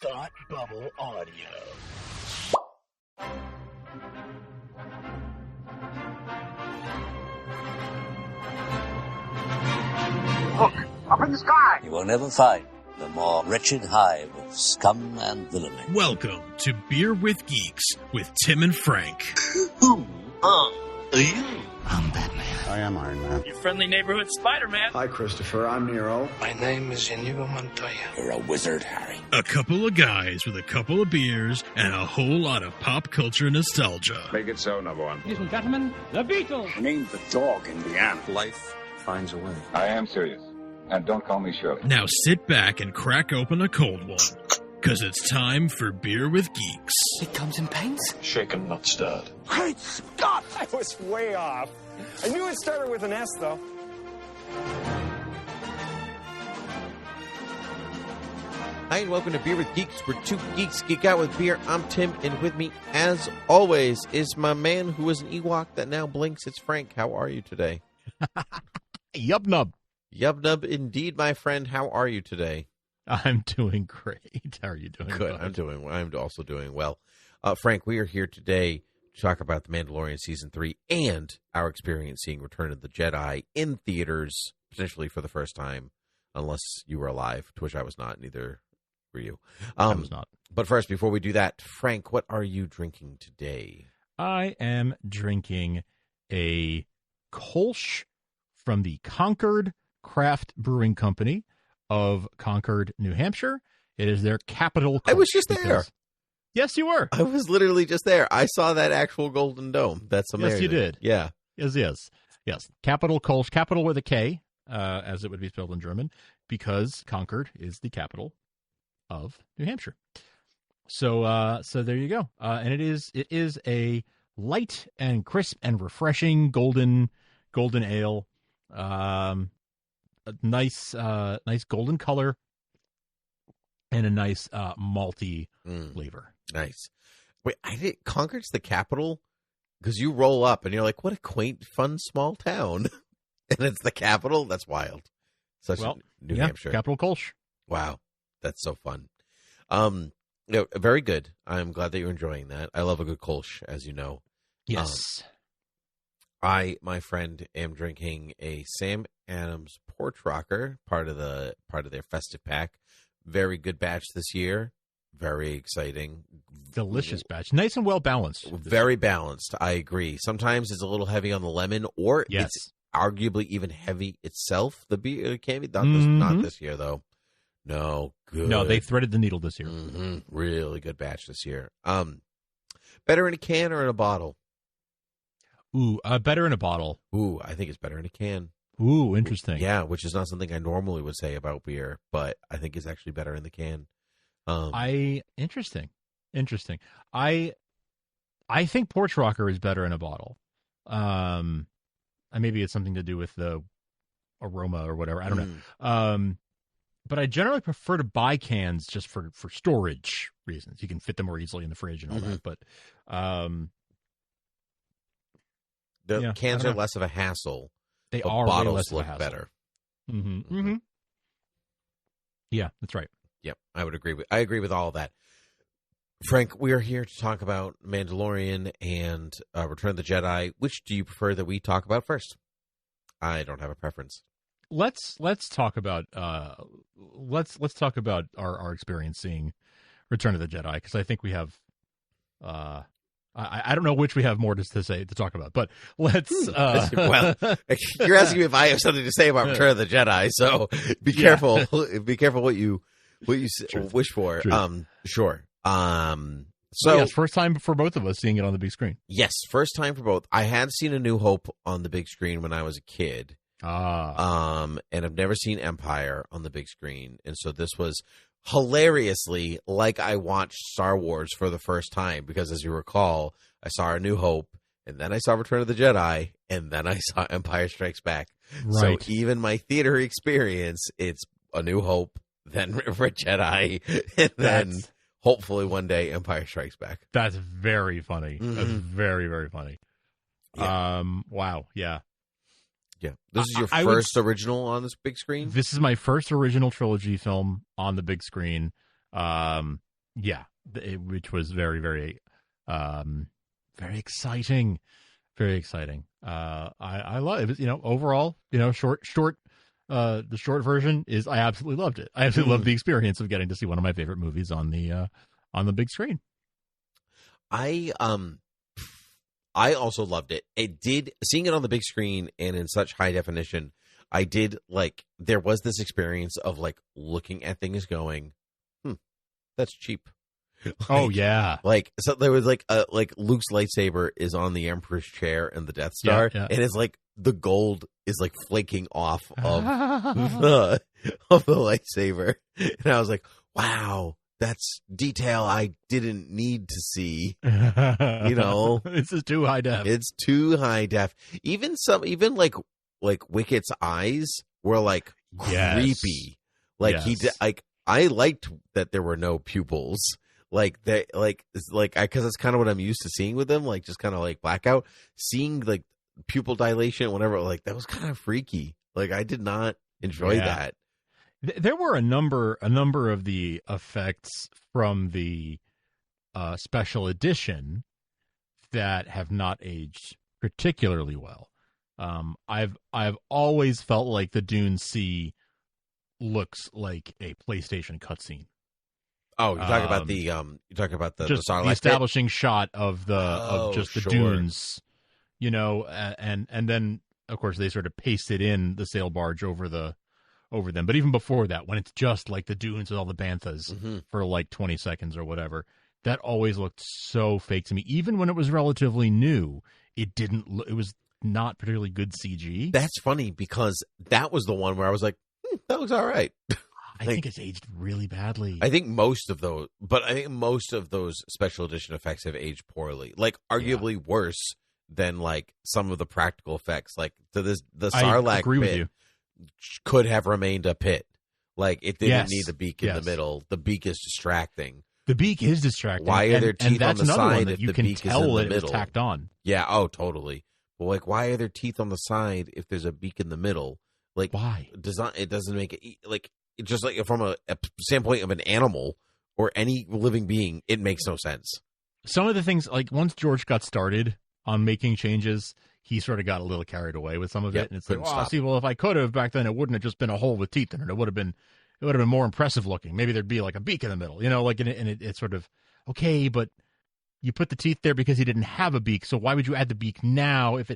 Thought Bubble Audio. Look, up in the sky! You will never find the more wretched hive of scum and villainy. Welcome to Beer with Geeks with Tim and Frank. Who are you? I'm Batman. I am Iron Man. Your friendly neighborhood Spider-Man. Hi, Christopher. I'm Nero. My name is Inigo Montoya. You're a wizard, Harry. A couple of guys with a couple of beers and a whole lot of pop culture nostalgia. Make it so, number one. Ladies and gentlemen, the Beatles. Named the dog Indiana. Life finds a way. I am serious. And don't call me Shirley. Now sit back and crack open a cold one, because it's time for Beer with Geeks. It comes in paints. Shaken, not stirred. Great Scott! I was way off. I knew it started with an S, though. Hi, and welcome to Beer with Geeks, where two geeks geek out with beer. I'm Tim, and with me, as always, is my man who is an Ewok that now blinks. It's Frank. How are you today? Yub-nub. Yub-nub, indeed, my friend. How are you today? I'm doing great. How are you doing? Good. I'm also doing well. Frank, we are here today to talk about The Mandalorian Season 3 and our experience seeing Return of the Jedi in theaters, potentially for the first time, unless you were alive, to which I was not. Neither were you. I was not. But first, before we do that, Frank, what are you drinking today? I am drinking a Kölsch from the Concord Craft Brewing Company of Concord, New Hampshire. It is their Kapitöl. I was just there. Yes, you were. I was literally just there. I saw that actual Golden Dome. That's amazing. Yes, you did. Yeah. Yes. Kapitöl Kölsch, capital with a K, as it would be spelled in German, because Concord is the capital of New Hampshire. So there you go. And it is a light and crisp and refreshing golden ale. A nice golden color and a nice malty flavor. Nice. Wait, Concord's the capital? Because you roll up and you're like, what a quaint, fun, small town. And it's the capital? That's wild. New Hampshire. Kapitöl Kölsch. Wow. That's so fun. Very good. I'm glad that you're enjoying that. I love a good Kölsch, as you know. Yes. I, my friend, am drinking a Sam Adams Porch Rocker, part of their festive pack. Very good batch this year. Very exciting. Delicious batch. Nice and well balanced. Very balanced. I agree. Sometimes it's a little heavy on the lemon, or it's arguably even heavy itself. The beer can be not this year though. No, good. No, they threaded the needle this year. Mm-hmm. Really good batch this year. Better in a can or in a bottle? Ooh, better in a bottle. Ooh, I think it's better in a can. Ooh, interesting. Yeah, which is not something I normally would say about beer, but I think it's actually better in the can. Interesting. I think Porch Rocker is better in a bottle. Maybe it's something to do with the aroma or whatever. I don't know. But I generally prefer to buy cans just for storage reasons. You can fit them more easily in the fridge and all that. But the cans are less of a hassle. They are. Bottles less look of a hassle. better. Mm-hmm. Yeah, that's right. Yep, I agree with all of that. Frank, we are here to talk about Mandalorian and Return of the Jedi. Which do you prefer that we talk about first? I don't have a preference. Let's talk about let's talk about our experience seeing Return of the Jedi, because I think we have I don't know which we have more to talk about, but let's. Well, you're asking me if I have something to say about Return of the Jedi, so be careful. Be careful what you wish for. Truth. Sure. So yes, first time for both of us seeing it on the big screen. Yes, first time for both. I had seen A New Hope on the big screen when I was a kid. And I've never seen Empire on the big screen, and so this was hilariously like I watched Star Wars for the first time, because as you recall, I saw A New Hope, and then I saw Return of the Jedi, and then I saw Empire Strikes Back. Right. So even my theater experience, it's A New Hope, then Jedi, and then hopefully one day Empire Strikes Back. That's very funny. Mm-hmm. That's very, very funny. Yeah. Wow. Yeah. Yeah. This is your first original on this big screen? This is my first original trilogy film on the big screen. Yeah, which was very, very, very exciting. Very exciting. I love it. Overall, short. The short version is I absolutely loved it. I absolutely loved the experience of getting to see one of my favorite movies on the big screen. I also loved it. Seeing it on the big screen and in such high definition. I did there was this experience of looking at things going, that's cheap. Oh yeah. So there was Luke's lightsaber is on the Emperor's chair and the Death Star, and it's the gold is flaking off of the lightsaber. And I was like, wow, that's detail I didn't need to see. This is too high def. It's too high def. Even Wicket's eyes were creepy. I liked that there were no pupils. Because it's kind of what I'm used to seeing with them. Just kind of blackout. Seeing pupil dilation, whatever. That was kind of freaky. I did not enjoy that. There were a number of the effects from the special edition that have not aged particularly well. I've always felt like the Dune Sea looks like a PlayStation cutscene. Oh, you're talking about the just the the establishing shot of the dunes, and then of course they sort of pasted in the sail barge over them. But even before that, when it's just the dunes with all the banthas for 20 seconds or whatever, that always looked so fake to me. Even when it was relatively new, it didn't. It was not particularly good CG. That's funny because that was the one where I was like, that looks all right. I think it's aged really badly. I think most of those special edition effects have aged poorly. Arguably worse than some of the practical effects. The Sarlacc pit could have remained a pit. It didn't need the beak in the middle. The beak is distracting. The beak is distracting. Why are there teeth on the side if the beak is in the middle? It's tacked on. Yeah. Oh, totally. But why are there teeth on the side if there's a beak in the middle? Why? It doesn't make it just from a standpoint of an animal or any living being, it makes no sense. Some of the things, once George got started on making changes, he sort of got a little carried away with some of it, and it's if I could have back then, it wouldn't have just been a hole with teeth in it. It would have been more impressive looking. Maybe there'd be a beak in the middle, and it's sort of okay, but you put the teeth there because he didn't have a beak, so why would you add the beak now? If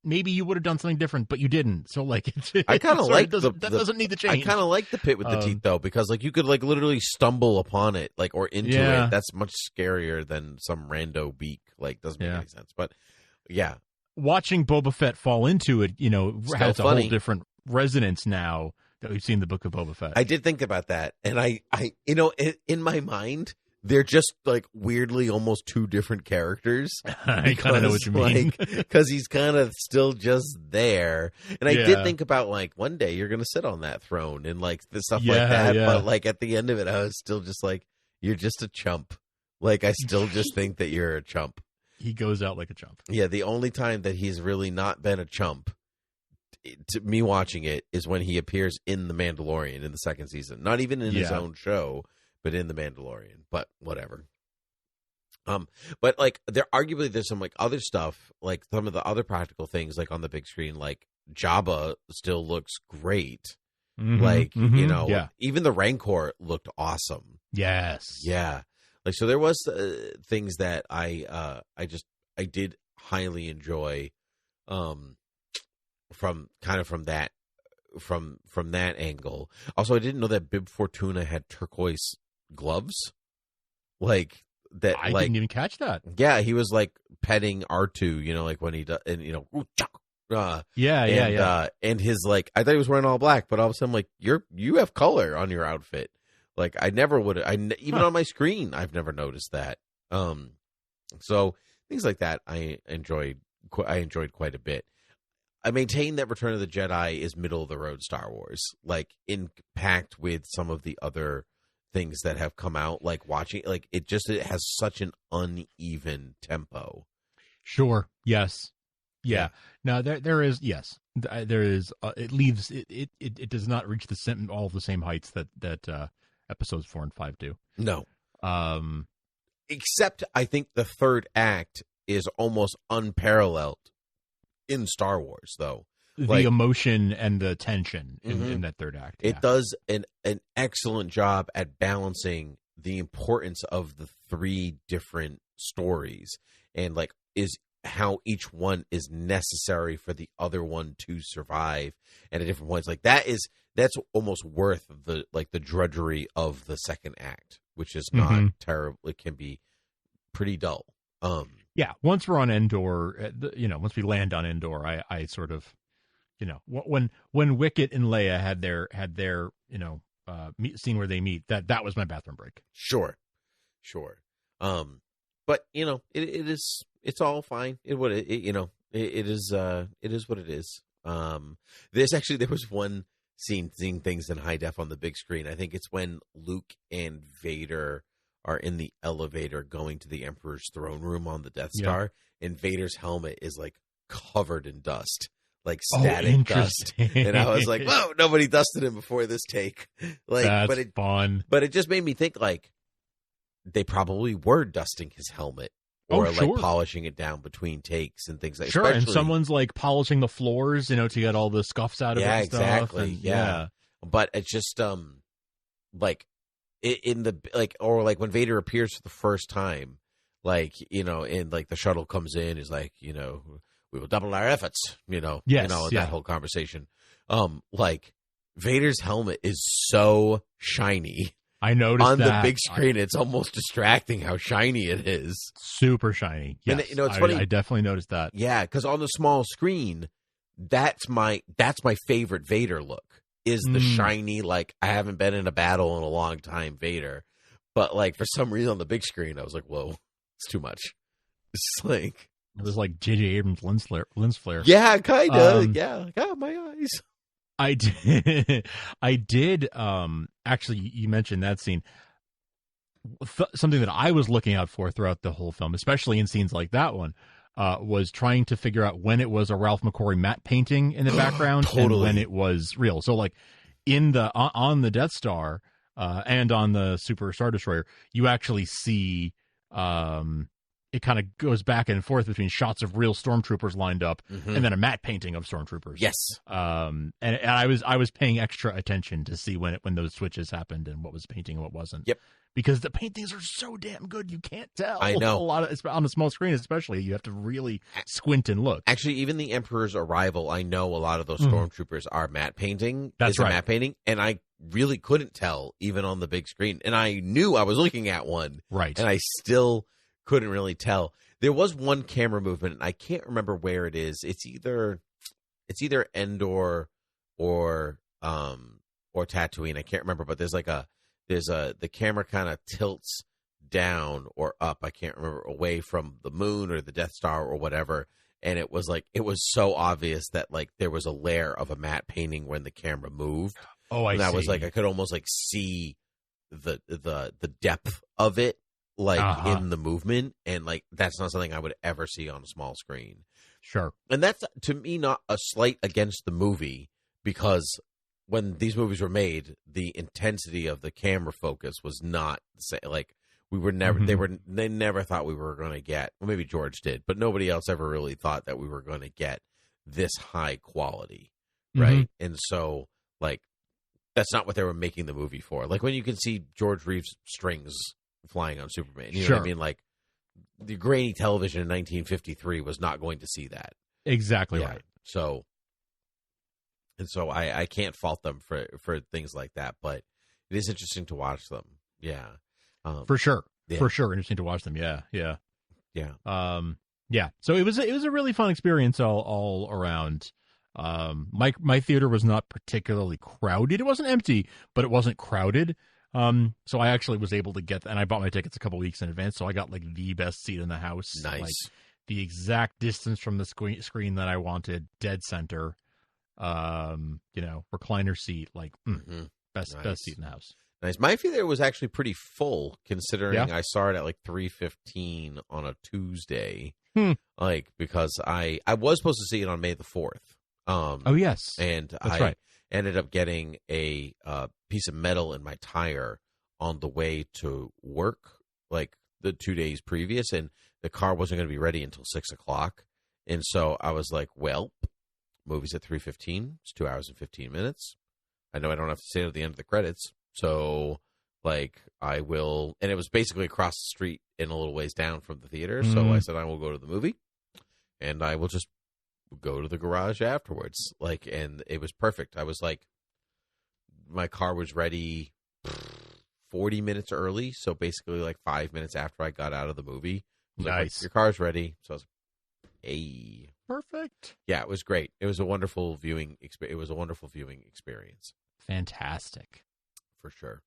maybe you would have done something different, but you didn't. So I kind of like that doesn't need to change. I kind of like the pit with the teeth though, because you could literally stumble upon it, or into it. That's much scarier than some rando beak. Doesn't make any sense. But yeah, watching Boba Fett fall into it, has a whole different resonance now that we've seen the Book of Boba Fett. I did think about that, and I in my mind, they're just weirdly almost two different characters. I kind of know what you mean. Because he's kind of still just there. And I did think about one day you're going to sit on that throne and the stuff like that. Yeah. But at the end of it, I was still just you're just a chump. I still just think that you're a chump. He goes out like a chump. Yeah, the only time that he's really not been a chump, to me watching it, is when he appears in The Mandalorian in the second season. Not even in his own show, but in The Mandalorian. But whatever. But there's some other stuff, some of the other practical things on the big screen, Jabba still looks great. Mm-hmm. Even the Rancor looked awesome. Yes. Yeah. So there was things that I did highly enjoy from that angle. Also, I didn't know that Bib Fortuna had turquoise gloves. That I didn't even catch that. Yeah, he was petting R2, when he does, and and his I thought he was wearing all black, but all of a sudden you have color on your outfit. I never would have. Even on my screen, I've never noticed that. So things like that, I enjoyed quite a bit. I maintain that Return of the Jedi is middle of the road Star Wars, in packed with some of the other things that have come out. Watching, it has such an uneven tempo. Sure. Yes. Yeah. Now there is there is. It leaves it does not reach all the same heights that episodes 4 and 5 do. No. Except I think the third act is almost unparalleled in Star Wars, though. The emotion and the tension in that third act. It does an excellent job at balancing the importance of the three different stories and like is how each one is necessary for the other one to survive, and at different points. Like that's almost worth the drudgery of the second act, which is not terrible. It can be pretty dull. Yeah, once we're on Endor, once we land on Endor, I sort of, when Wicket and Leia had their scene where they meet, that was my bathroom break. Sure. But it's all fine. It is what it is. There was one scene seeing things in high def on the big screen. I think it's when Luke and Vader are in the elevator going to the Emperor's throne room on the Death Star, and Vader's helmet is like covered in dust, like static dust. And I was like, whoa, nobody dusted him before this take. Like, that's fun. But it just made me think like they probably were dusting his helmet or like polishing it down between takes and things like that. Sure, and someone's like polishing the floors, to get all the scuffs out of it. Yeah, and exactly. Stuff. Yeah. But it's just like in the or when Vader appears for the first time, and like the shuttle comes in, is like, we will double our efforts, that whole conversation. Like Vader's helmet is so shiny. I noticed on that. The big screen. It's almost distracting how shiny it is. Super shiny. Yes. And, it's funny. I definitely noticed that. Yeah, because on the small screen, that's my favorite Vader look. Is the shiny, like, I haven't been in a battle in a long time Vader. But, like, for some reason on the big screen, I was like, whoa, it's too much. It's like... It was like J.J. Abrams' lens flare. Yeah, kind of. Yeah. God, my eyes. I did, actually, you mentioned that scene. Something that I was looking out for throughout the whole film, especially in scenes like that one, was trying to figure out when it was a Ralph McQuarrie matte painting in the background and when it was real. So like on the Death Star and on the Super Star Destroyer, you actually see it kind of goes back and forth between shots of real stormtroopers lined up and then a matte painting of stormtroopers. Yes. And I was paying extra attention to see when those switches happened and what was painting and what wasn't. Yep. Because the paintings are so damn good, you can't tell. I know. A lot of, on a small screen, especially, you have to really squint and look. Actually, even the Emperor's Arrival, I know a lot of those stormtroopers are matte painting. That's right. Matte painting, and I really couldn't tell even on the big screen. And I knew I was looking at one, right? And I still couldn't really tell. There was one camera movement, and I can't remember where it is. It's either Endor or Tatooine. I can't remember, but there's the camera kind of tilts down or up. I can't remember, away from the moon or the Death Star or whatever. And it was so obvious that like there was a layer of a matte painting when the camera moved. Oh, I see. And I was like, I could almost like see the depth of it, like in the movement. And like, that's not something I would ever see on a small screen. Sure. And that's, to me, not a slight against the movie, because when these movies were made, the intensity of the camera focus was not the same. Like, we were never, they never thought we were going to get, well, maybe George did, but nobody else ever really thought that we were going to get this high quality. Right. And so, like, that's not what they were making the movie for. Like, when you can see George Reeves' strings flying on Superman, you know what I mean? Like, the grainy television in 1953 was not going to see that. Exactly right. So I can't fault them for things like that, but it is interesting to watch them. Yeah. For sure. Yeah. For sure. Interesting to watch them. Yeah. Yeah. Yeah. Yeah. So it was a really fun experience all around. My theater was not particularly crowded. It wasn't empty, but it wasn't crowded. So I actually was able to get, and I bought my tickets a couple weeks in advance, so I got like the best seat in the house. Nice. Like the exact distance from the screen that I wanted, dead center. Recliner seat, like best seat in the house. Nice. My theater was actually pretty full, considering I saw it at like 3:15 on a Tuesday. Like, because I was supposed to see it on May the 4th. Oh yes, and that's right. Ended up getting a piece of metal in my tire on the way to work, like the 2 days previous, and the car wasn't going to be ready until 6 o'clock. And so I was like, well, movie's at 3:15. It's 2 hours and 15 minutes. I know I don't have to stay at the end of the credits. So, like, I will. And it was basically across the street and a little ways down from the theater. So I said, I will go to the movie, and I will just go to the garage afterwards. Like, and it was perfect. I was like, my car was ready 40 minutes early. So basically, like 5 minutes after I got out of the movie. Nice. Like, your car's ready. So I was like, hey. Perfect. Yeah, it was great. It was a wonderful viewing experience. Fantastic. For sure.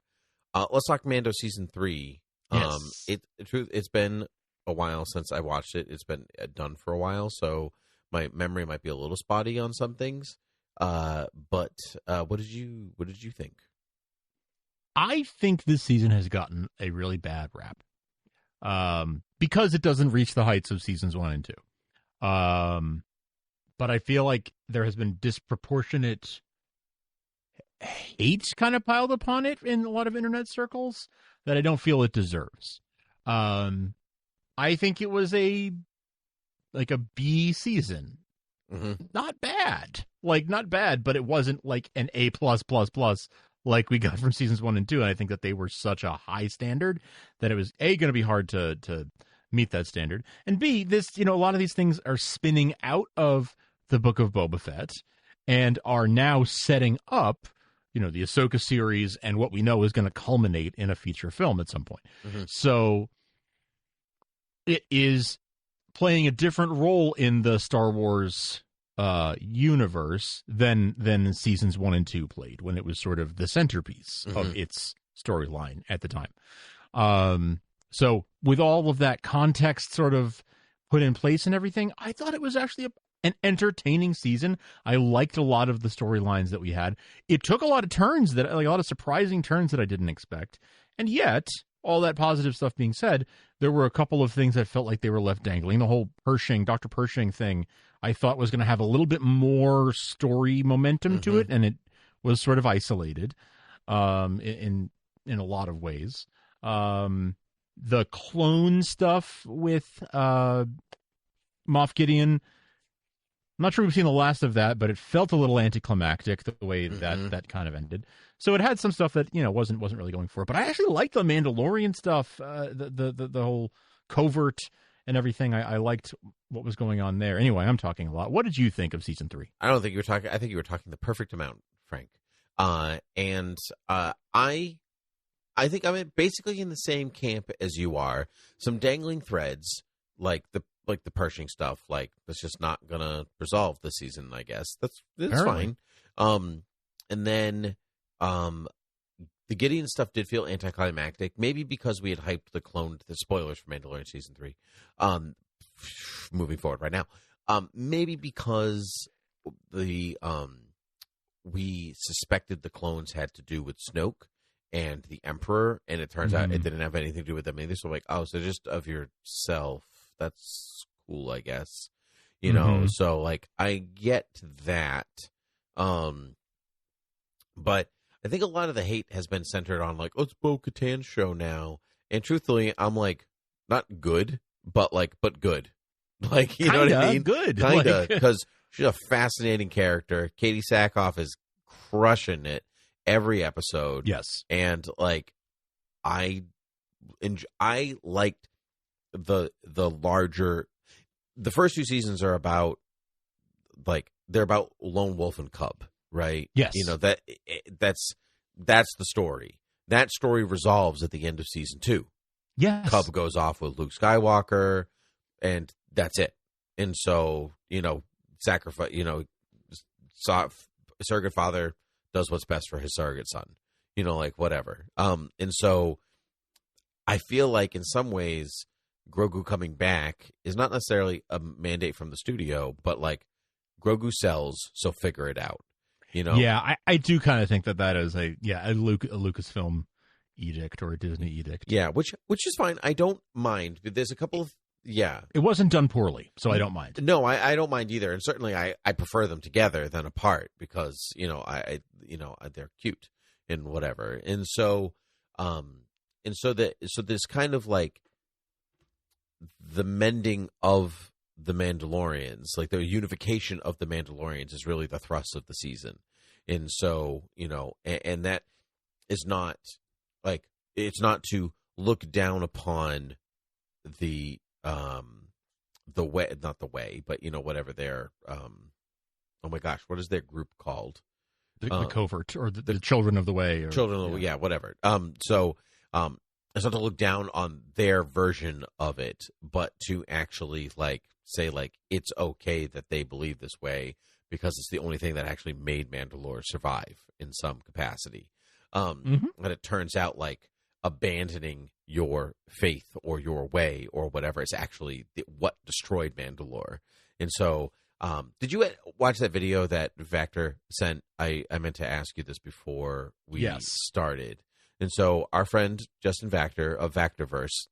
Let's talk Mando season 3. Yes. It's been a while since I watched it. It's been done for a while, so my memory might be a little spotty on some things. But what did you think? I think this season has gotten a really bad rap. Because it doesn't reach the heights of seasons 1 and 2. But I feel like there has been disproportionate hate kind of piled upon it in a lot of internet circles that I don't feel it deserves. I think it was a B season. Mm-hmm. Not bad. Not bad, but it wasn't like an A+++ like we got from seasons 1 and 2. And I think that they were such a high standard that it was A, going to be hard to meet that standard, and B, this, a lot of these things are spinning out of the Book of Boba Fett and are now setting up, the Ahsoka series and what we know is going to culminate in a feature film at some point. Mm-hmm. So it is playing a different role in the Star Wars universe than seasons 1 and 2 played, when it was sort of the centerpiece of its storyline at the time. So with all of that context sort of put in place and everything, I thought it was actually an entertaining season. I liked a lot of the storylines that we had. It took a lot of turns a lot of surprising turns that I didn't expect. And yet, all that positive stuff being said, there were a couple of things that felt like they were left dangling. The whole Dr. Pershing thing, I thought was going to have a little bit more story momentum to it, and it was sort of isolated in a lot of ways. The clone stuff with Moff Gideon, I'm not sure we've seen the last of that, but it felt a little anticlimactic the way that kind of ended. So it had some stuff that wasn't really going for it. But I actually liked the Mandalorian stuff, the whole covert and everything. I liked what was going on there. Anyway, I'm talking a lot. What did you think of season 3? I don't think you were talking. I think you were talking the perfect amount, Frank. I think I'm basically in the same camp as you are. Some dangling threads, like the Pershing stuff, that's just not gonna resolve this season. I guess that's fine. And then the Gideon stuff did feel anticlimactic, maybe because we had hyped the spoilers for Mandalorian season 3. Moving forward right now, maybe because we suspected the clones had to do with Snoke and the Emperor, and it turns out it didn't have anything to do with them either. So so just of yourself. That's cool, I guess. So I get that. But I think a lot of the hate has been centered on it's Bo-Katan's show now. And truthfully, I'm not good, but good. Know what I mean? Good. Kinda, because she's a fascinating character. Katie Sackhoff is crushing it every episode. Yes. And I liked the larger. The first 2 seasons are about they're about Lone Wolf and Cub, right? Yes. That's the story. That story resolves at the end of season 2. Yes. Cub goes off with Luke Skywalker, and that's it. And so, sacrifice, surrogate father does what's best for his surrogate son, whatever. And so I feel like in some ways Grogu coming back is not necessarily a mandate from the studio, but Grogu sells, so figure it out. Yeah, I do kind of think that is a Lucasfilm edict or a Disney edict. Yeah, which is fine. I don't mind. There's a couple of it wasn't done poorly, so I don't mind. No, I don't mind either, and certainly I prefer them together than apart because they're cute and whatever. And so And so there's kind of like the mending of the Mandalorians, like the unification of the Mandalorians is really the thrust of the season. And so, and that is not like, it's not to look down upon the way, not the way, but whatever their, oh my gosh, what is their group called? The Covert, or the Children of the Way. Or, Children of the Way, yeah, whatever. So it's not to look down on their version of it, but to actually like say like it's okay that they believe this way because it's the only thing that actually made Mandalore survive in some capacity. And it turns out like abandoning your faith or your way or whatever is actually what destroyed Mandalore. And so, did you watch that video that Vector sent? I meant to ask you this before we started. And so our friend Justin Vactor of Vactorverse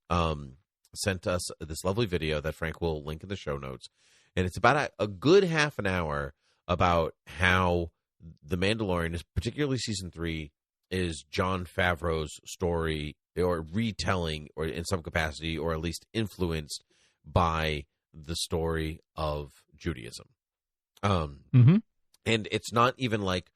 sent us this lovely video that Frank will link in the show notes. And it's about a good half an hour about how The Mandalorian, is particularly season 3, is Jon Favreau's story or retelling, or in some capacity, or at least influenced by the story of Judaism. And it's not even like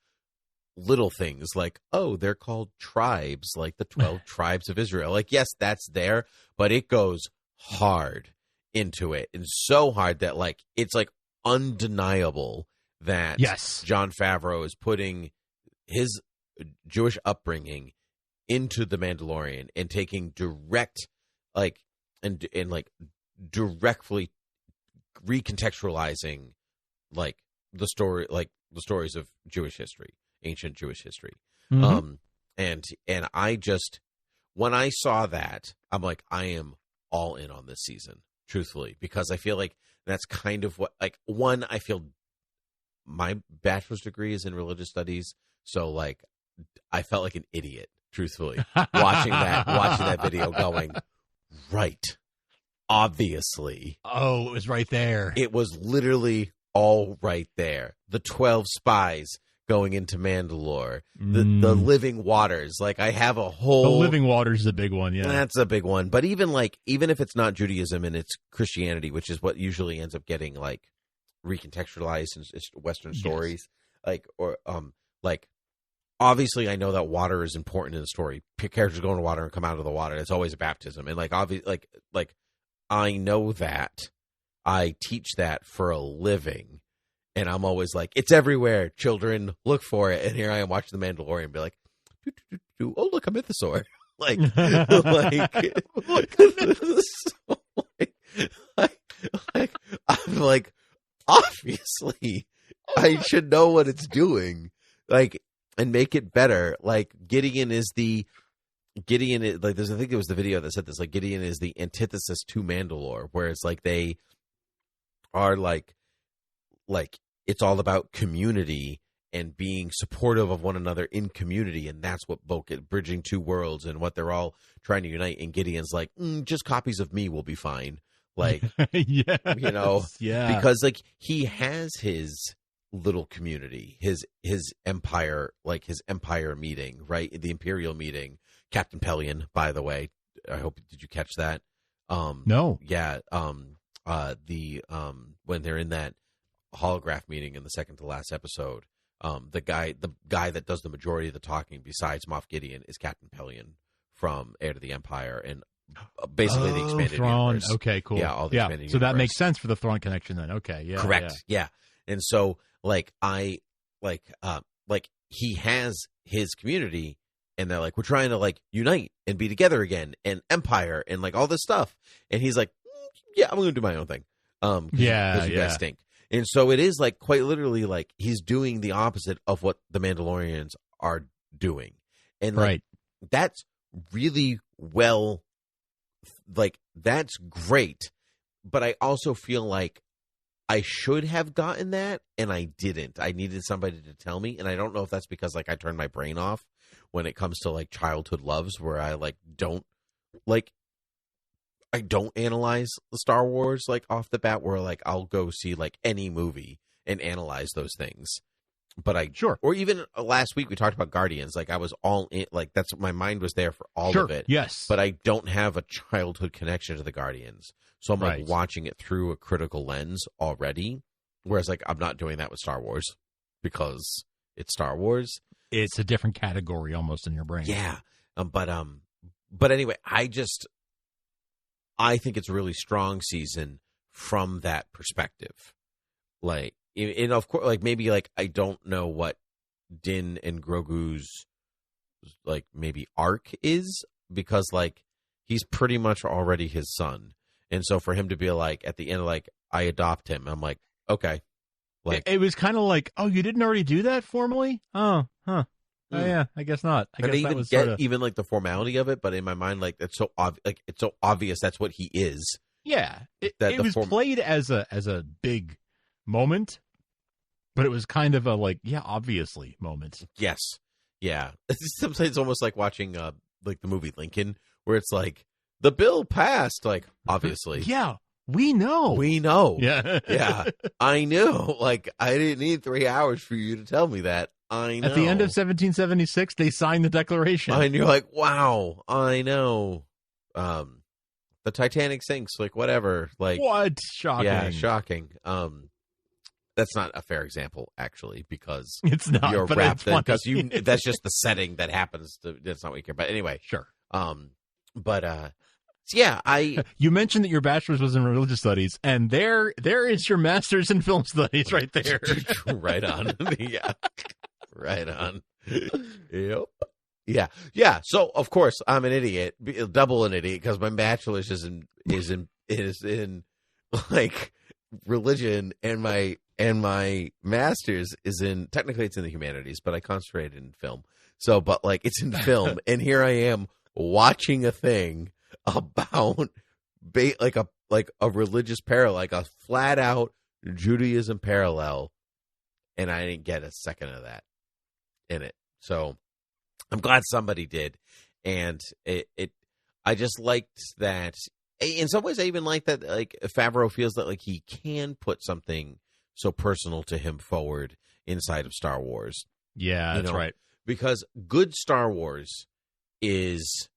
little things like, oh, they're called tribes, like the 12 tribes of Israel. Like, yes, that's there, but it goes hard into it, and so hard that like it's like undeniable that Jon Favreau is putting his Jewish upbringing into The Mandalorian and taking direct like and like directly recontextualizing like the story, like the stories of Jewish history, ancient Jewish history. And I just, when I saw that, I'm like, I am all in on this season, truthfully, because I feel like that's kind of what, like, one, I feel my bachelor's degree is in religious studies, so like I felt like an idiot, truthfully, watching that video, going, right, obviously. Oh, it was right there. It was literally all right there. The 12 spies going into Mandalore, the living waters. Like, I have a whole... The living waters is a big one, yeah. That's a big one. But even if it's not Judaism and it's Christianity, which is what usually ends up getting like recontextualized in Western stories, like obviously I know that water is important in the story. Characters go into water and come out of the water. It's always a baptism, and like obviously, like I know that. I teach that for a living, and I'm always like, it's everywhere. Children, look for it. And here I am watching The Mandalorian and be like, oh, look, a mythosaur. like, I'm like, obviously, I should know what it's doing, like, and make it better. Like, Gideon is like, I think it was the video that said this, like, Gideon is the antithesis to Mandalore, where it's like they are like it's all about community and being supportive of one another in community, and that's what bridging two worlds and what they're all trying to unite. And Gideon's like, just copies of me will be fine, like, because like he has his little community, his empire, like his empire meeting, right? The Imperial meeting. Captain Pelion, by the way, I hope, did you catch that? No. Yeah. When they're in that holograph meeting in the second to last episode, the guy that does the majority of the talking besides Moff Gideon is Captain Pelion from Heir to the Empire, and basically the expanded universe. Okay, cool. Yeah, all the expanded so universe. that makes sense for the Thrawn connection then. Okay, yeah. Correct. Yeah. And so like he has his community, and they're like, we're trying to like unite and be together again, and Empire and like all this stuff. And he's like, yeah, I'm going to do my own thing. You guys stink. And so it is like quite literally like he's doing the opposite of what the Mandalorians are doing. And like, that's really well, like, that's great. But I also feel like I should have gotten that, and I didn't. I needed somebody to tell me. And I don't know if that's because like I turned my brain off when it comes to like childhood loves, where I like don't analyze the Star Wars like off the bat, where like I'll go see like any movie and analyze those things. But Sure. Or even last week we talked about Guardians. Like I was all in, like that's my mind was there for all Sure. of it. Yes. But I don't have a childhood connection to the Guardians. So I'm like watching it through a critical lens already. Whereas like I'm not doing that with Star Wars because it's Star Wars. It's a different category almost in your brain. Yeah. But anyway, I think it's a really strong season from that perspective. Like, and of course, like maybe like I don't know what Din and Grogu's like maybe arc is because like he's pretty much already his son, and so for him to be like at the end like I adopt him, I'm like okay, like it was kind of like, oh, you didn't already do that formally? Oh, huh. Oh yeah, I guess not. I guess that was sorta... even like the formality of it, but in my mind, like it's so obvious that's what he is. Yeah, it was played as a big moment, but it was kind of a like obviously moment. Yes, yeah. Sometimes it's almost like watching like the movie Lincoln, where it's like the bill passed, like obviously. Yeah, we know. Yeah, yeah. I knew. Like I didn't need 3 hours for you to tell me that. I know. At the end of 1776, they signed the Declaration. And you're like, wow, I know. The Titanic sinks, like whatever. Like what? Shocking. Yeah, shocking. That's not a fair example, actually, because it's not. You're but wrapped in because that's just the setting that happens. That's not what you care. But anyway, sure. Yeah, You mentioned that your bachelor's was in religious studies, and there is your master's in film studies right there. Right on. Yeah. Right on. Yep. Yeah. So of course I'm an idiot, double an idiot, because my bachelor's is in like religion, and my master's is in, technically it's in the humanities, but I concentrated in film. So, but like it's in film, and here I am watching a thing about like a religious parallel, like a flat out Judaism parallel, and I didn't get a second of that in it. So I'm glad somebody did, and I just liked that. In some ways, I even like that like Favreau feels that like he can put something so personal to him forward inside of Star Wars. Yeah, that's right. Because good Star Wars is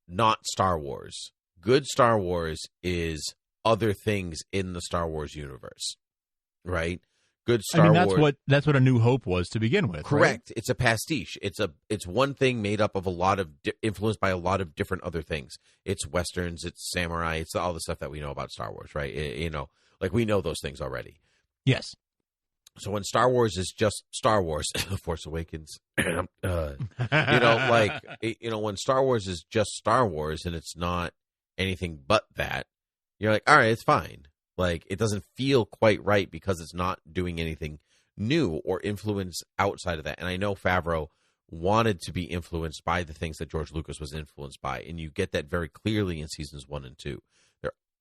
not Star Wars. Good Star Wars is other things in the Star Wars universe, right? Good Star Wars. That's what A New Hope was to begin with. Correct. Right? It's a pastiche. It's one thing made up of a lot of influenced by a lot of different other things. It's westerns. It's samurai. It's all the stuff that we know about Star Wars, right? Like we know those things already. Yes. So when Star Wars is just Star Wars, Force Awakens, when Star Wars is just Star Wars and it's not anything but that, you're like, all right, it's fine. Like, it doesn't feel quite right because it's not doing anything new or influence outside of that. And I know Favreau wanted to be influenced by the things that George Lucas was influenced by, and you get that very clearly in seasons 1 and 2.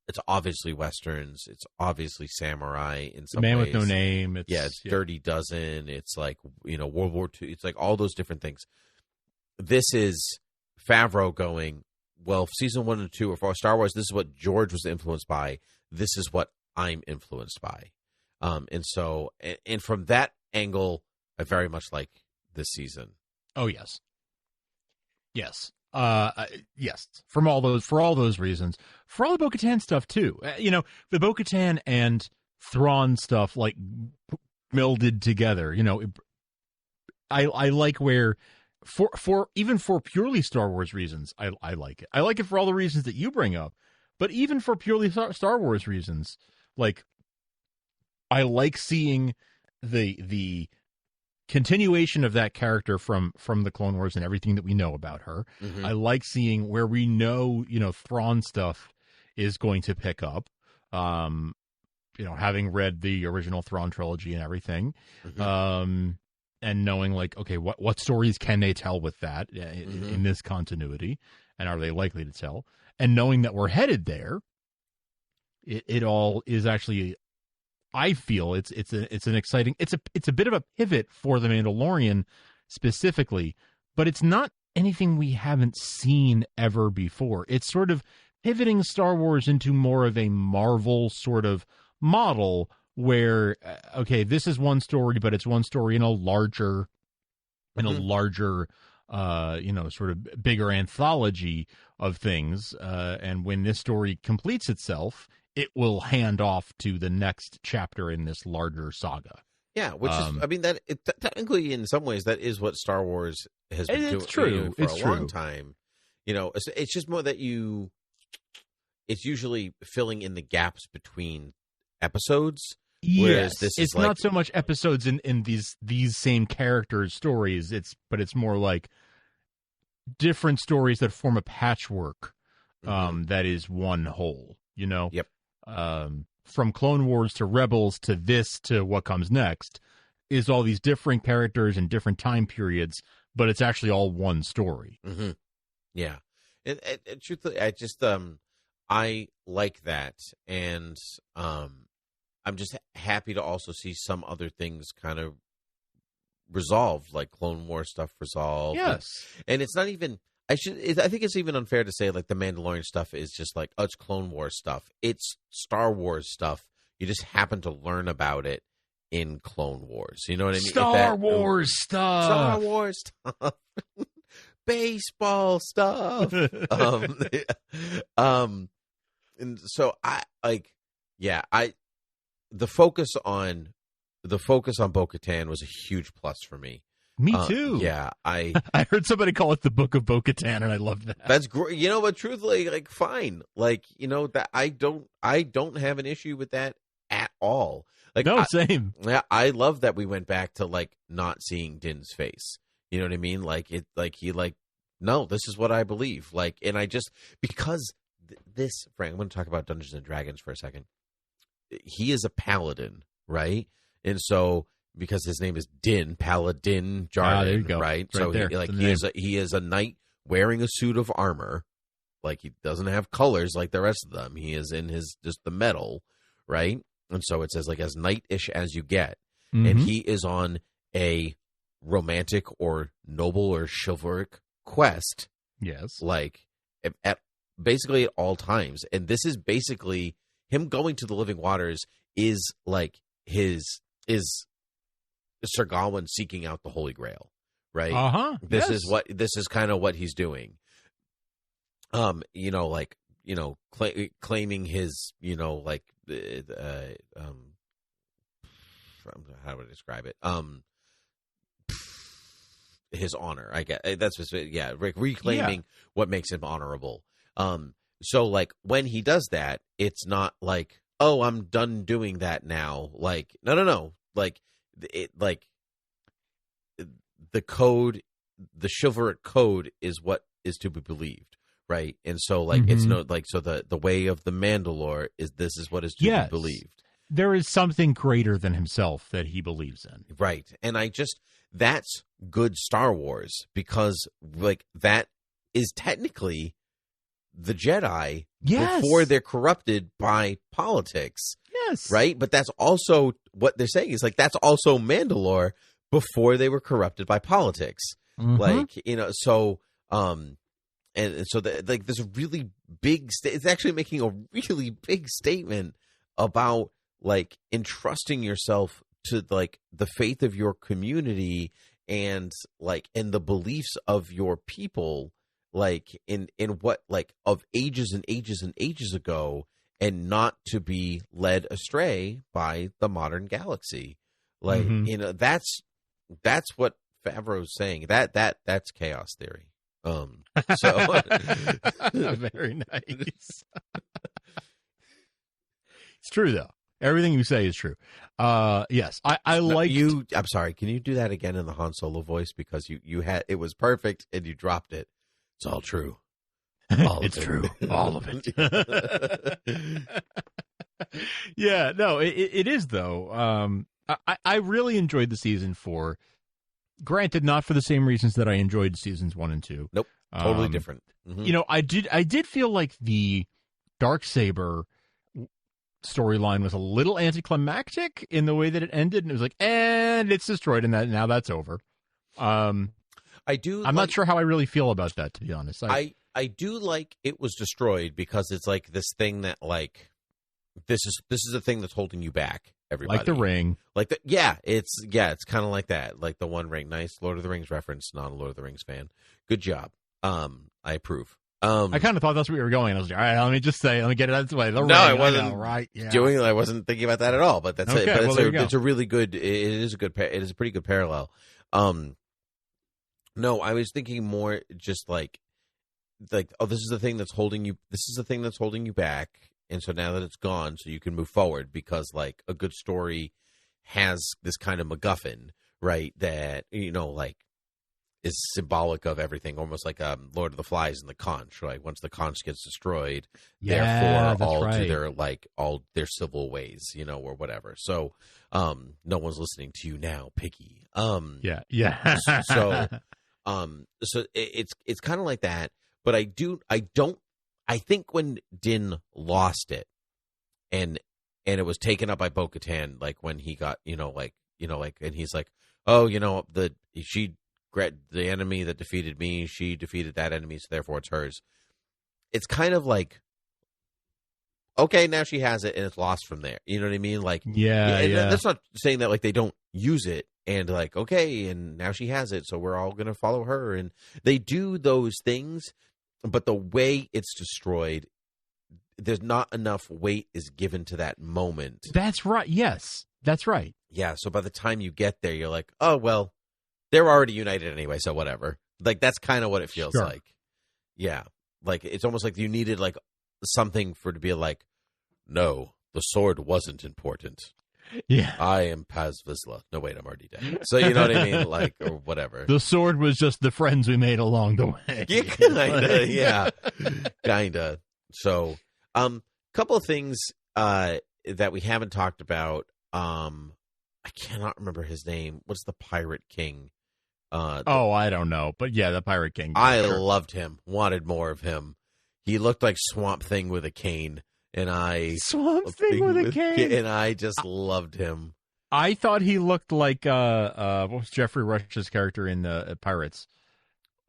It's obviously westerns. It's obviously samurai in some ways. Man with No Name. It's Dirty Dozen. It's like, World War II. It's like all those different things. This is Favreau going, well, season 1 and 2 for Star Wars, this is what George was influenced by. This is what I'm influenced by. And from that angle, I very much like this season. Oh, yes. Yes. Yes, for all those reasons, for all the Bo-Katan stuff too. The Bo-Katan and Thrawn stuff like melded together. I like where for purely Star Wars reasons, I like it. I like it for all the reasons that you bring up, but even for purely Star Wars reasons, like I like seeing the continuation of that character from the Clone Wars and everything that we know about her. Mm-hmm. I like seeing where we know, Thrawn stuff is going to pick up. Having read the original Thrawn trilogy and everything, mm-hmm. And knowing like, okay, what stories can they tell with that in this continuity, and are they likely to tell? And knowing that we're headed there, it all is actually. I feel it's an exciting it's a bit of a pivot for The Mandalorian specifically, but it's not anything we haven't seen ever before. It's sort of pivoting Star Wars into more of a Marvel sort of model where okay, this is one story, but it's one story in a larger, sort of bigger anthology of things. And when this story completes itself, it will hand off to the next chapter in this larger saga. Yeah, which is, I mean, technically, in some ways, that is what Star Wars has been doing for a long time. It's just more that it's usually filling in the gaps between episodes. Whereas this it's is not so much episodes in these same characters' stories. But it's more like different stories that form a patchwork that is one whole. Yep. From Clone Wars to Rebels to this to what comes next is all these different characters in different time periods, but it's actually all one story. Mm-hmm. Yeah. And truthfully, I like that. And I'm just happy to also see some other things kind of resolved, like Clone Wars stuff resolved. Yes. And it's not even... I think it's even unfair to say like the Mandalorian stuff is just like, oh, it's Clone Wars stuff. It's Star Wars stuff. You just happen to learn about it in Clone Wars. You know what I mean? Star Wars stuff. Baseball stuff. And so the focus on Bo-Katan was a huge plus for me. Me too. Yeah, I heard somebody call it the Book of Bo-Katan, and I love that. That's great. But truthfully, like, fine. Like, that I don't have an issue with that at all. Like, no, same. Yeah, I love that we went back to like not seeing Din's face. You know what I mean? Like no, this is what I believe. Like, and I just because this, Frank, I'm going to talk about Dungeons and Dragons for a second. He is a paladin, right? And so. Because his name is Din, Paladin Jarden, there you go. right? So he is a knight wearing a suit of armor. Like, he doesn't have colors like the rest of them. He is in just the metal, right? And so it says like as knight-ish as you get. Mm-hmm. And he is on a romantic or noble or chivalric quest. Yes. Like basically at all times. And this is basically him going to the Living Waters is like is Sir Gawain seeking out the Holy Grail, right? This is kind of what he's doing. Claiming his, how do I describe it? His honor, I guess. That's just, reclaiming what makes him honorable. So like when he does that, it's not like, oh, I'm done doing that now. Like, no. Like, the code, the chivalric code is what is to be believed, right? And so like it's no like so the way of the Mandalore is this is what is to be believed. There is something greater than himself that he believes in, right? And that's good Star Wars because like that is technically the Jedi before they're corrupted by politics. Yes. Right? But that's also what they're saying is like that's also Mandalore before they were corrupted by politics. Mm-hmm. Like, so and so like there's a really big it's actually making a really big statement about like entrusting yourself to like the faith of your community and like in the beliefs of your people, like in what like of ages and ages and ages ago, and not to be led astray by the modern galaxy. Like, that's what Favreau's saying. That's chaos theory. So very nice. It's true though. Everything you say is true. Yes, I like you. I'm sorry. Can you do that again in the Han Solo voice because you had it was perfect and you dropped it. It's all true. It's true. All of it. Yeah, no, it is though. I really enjoyed the season 4. Granted, not for the same reasons that I enjoyed seasons 1 and 2. Nope, totally different. Mm-hmm. I did feel like the Darksaber storyline was a little anticlimactic in the way that it ended, and it was like, and it's destroyed, and now that's over. I'm not sure how I really feel about that, to be honest. I do like it was destroyed because it's like this thing that like this is the thing that's holding you back. everybody. Like the Ring. It's kind of like that. Like the One Ring. Nice Lord of the Rings reference. Not a Lord of the Rings fan. Good job. I approve. I kind of thought that's where we were going. I was like, all right, let me get it out of the way. The Ring, I wasn't right? Yeah. I wasn't thinking about that at all. But that's okay, it. But well, it's a really good. It is a pretty good parallel. No, I was thinking more just like oh, this is the thing that's holding you. This is the thing that's holding you back. And so now that it's gone, so you can move forward, because like a good story has this kind of MacGuffin, right? That, like is symbolic of everything, almost like Lord of the Flies and the conch, right? Once the conch gets destroyed, therefore all their civil ways, or whatever. So no one's listening to you now, Piggy. Yeah. So it's kind of like that, but I think when Din lost it and it was taken up by Bo-Katan, like when he got, and he's like, oh, the enemy that defeated me, she defeated that enemy, so therefore it's hers. It's kind of like, okay, now she has it and it's lost from there. You know what I mean? Like, yeah. That's not saying that like they don't use it and like, okay, and now she has it, so we're all going to follow her. And they do those things, but the way it's destroyed, there's not enough weight is given to that moment. That's right. Yes, that's right. Yeah, so by the time you get there, you're like, oh, well, they're already united anyway, so whatever. Like, that's kind of what it feels like. Yeah. Like, it's almost like you needed, like, something for to be like, no, the sword wasn't important. Yeah. I am Paz Vizsla. No, wait, I'm already dead. So, you know what I mean? Like, or whatever. The sword was just the friends we made along the way. Yeah, kinda, yeah. Kinda. So, couple of things that we haven't talked about. I cannot remember his name. What's the Pirate King? I don't know. But yeah, the Pirate King. I loved him. Wanted more of him. He looked like Swamp Thing with a cane. And Swamp Thing with a cane. And I just loved him. I thought he looked like what was Jeffrey Rush's character in Pirates?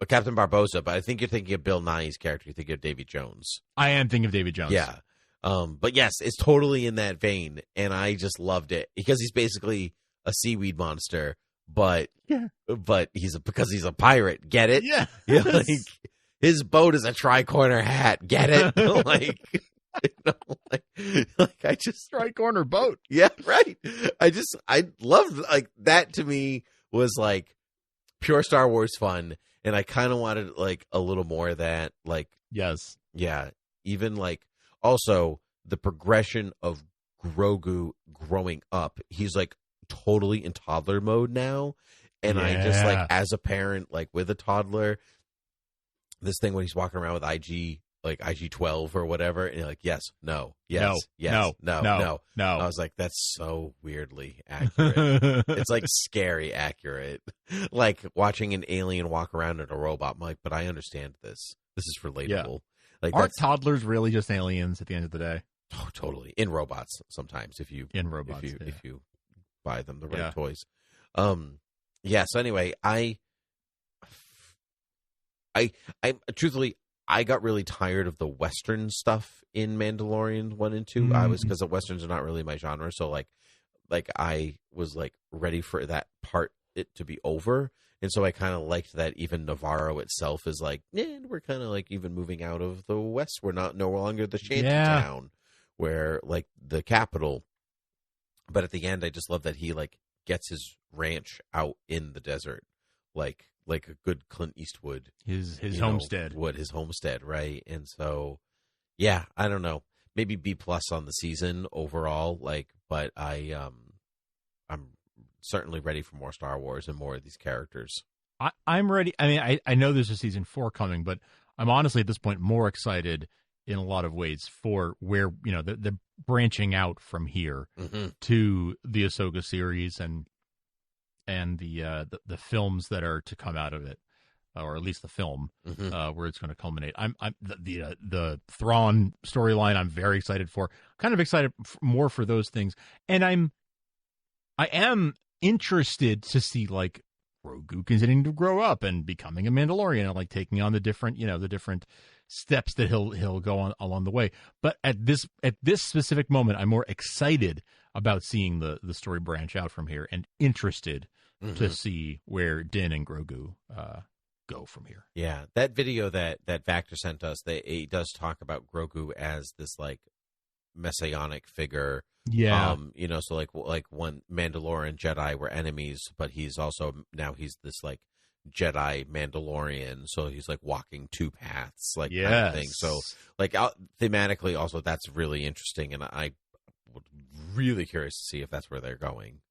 Captain Barbossa, but I think you're thinking of Bill Nighy's character. You're thinking of Davy Jones. I am thinking of Davy Jones. Yeah. But yes, it's totally in that vein, and I just loved it because he's basically a seaweed monster, but because he's a pirate. Get it? Yeah. Like his boat is a tricorner hat. Get it? like I just tricorner boat. Yeah, right. I loved like that. To me was like pure Star Wars fun, and I kind of wanted like a little more of that. Like, yes, yeah, even like. Also, the progression of Grogu growing up, he's like totally in toddler mode now. And I just like, as a parent, like with a toddler, this thing when he's walking around with IG-12 or whatever, and you're like, yes, no, yes, no. I was like, that's so weirdly accurate. It's like scary accurate. Like watching an alien walk around in a robot. I'm like, but I understand this. This is relatable. Yeah. Like, aren't toddlers really just aliens at the end of the day? Oh, totally. In robots sometimes if you buy them the right toys. Yeah, so anyway, I truthfully I got really tired of the Western stuff in Mandalorian 1 and 2. I was, because the Westerns are not really my genre, so like I was like ready for that part it to be over. And so I kind of liked that even Navarro itself is like, we're kind of like even moving out of the West. We're no longer the shanty town where like the capital. But at the end, I just love that he like gets his ranch out in the desert, like a good Clint Eastwood. His homestead. His homestead, right? And so, yeah, I don't know. Maybe B+ on the season overall, like, but I'm certainly ready for more Star Wars and more of these characters. I'm ready. I mean, I know there's a season 4 coming, but I'm honestly at this point more excited in a lot of ways for where, the branching out from here to the Ahsoka series and the films that are to come out of it, or at least the film where it's going to culminate. I'm the Thrawn storyline I'm very excited for. Kind of excited more for those things, and I am interested to see like Grogu continuing to grow up and becoming a Mandalorian and like taking on the different steps that he'll go on along the way. But at this specific moment, I'm more excited about seeing the story branch out from here, and interested to see where Din and Grogu go from here. Yeah, that video that Vactor sent us, it does talk about Grogu as this like messianic figure. Yeah, so like when Mandalorian Jedi were enemies, but he's this like Jedi Mandalorian, so he's like walking two paths, like kind of thing. So like thematically, also that's really interesting, and I would really curious to see if that's where they're going,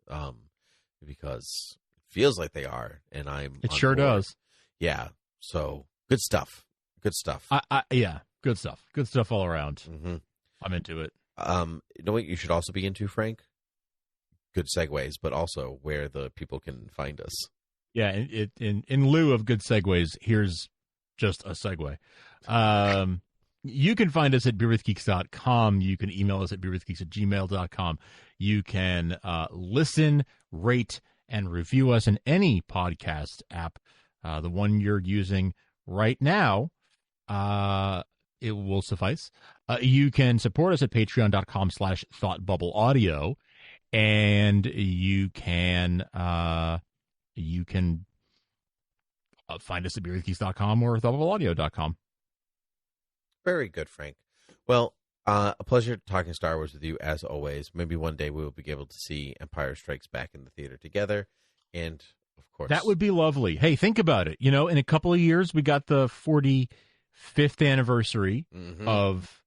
because it feels like they are, and it sure does. Yeah, so good stuff. Good stuff. Yeah, good stuff. Good stuff all around. Mm-hmm. I'm into it. You know what you should also be into, Frank? Good segues, but also where the people can find us. Yeah, in lieu of good segues, here's just a segue. You can find us at beerwithgeeks.com. You can email us at beerwithgeeks@gmail.com. You can listen, rate, and review us in any podcast app. The one you're using right now, it will suffice. You can support us at patreon.com/thoughtbubbleaudio, and you can find us at beerwithgeeks.com or thoughtbubbleaudio.com. Very good, Frank. Well, a pleasure talking Star Wars with you, as always. Maybe one day we will be able to see Empire Strikes Back in the theater together, and of course, that would be lovely. Hey, think about it. In a couple of years, we got the 45th anniversary of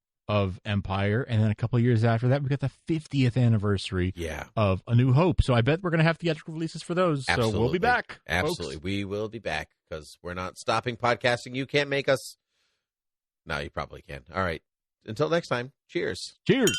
Empire, and then a couple of years after that, we got the 50th anniversary of A New Hope. So I bet we're going to have theatrical releases for those. Absolutely. So we'll be back. Absolutely. Folks. We will be back, because we're not stopping podcasting. You can't make us. No, you probably can. All right. Until next time, cheers. Cheers.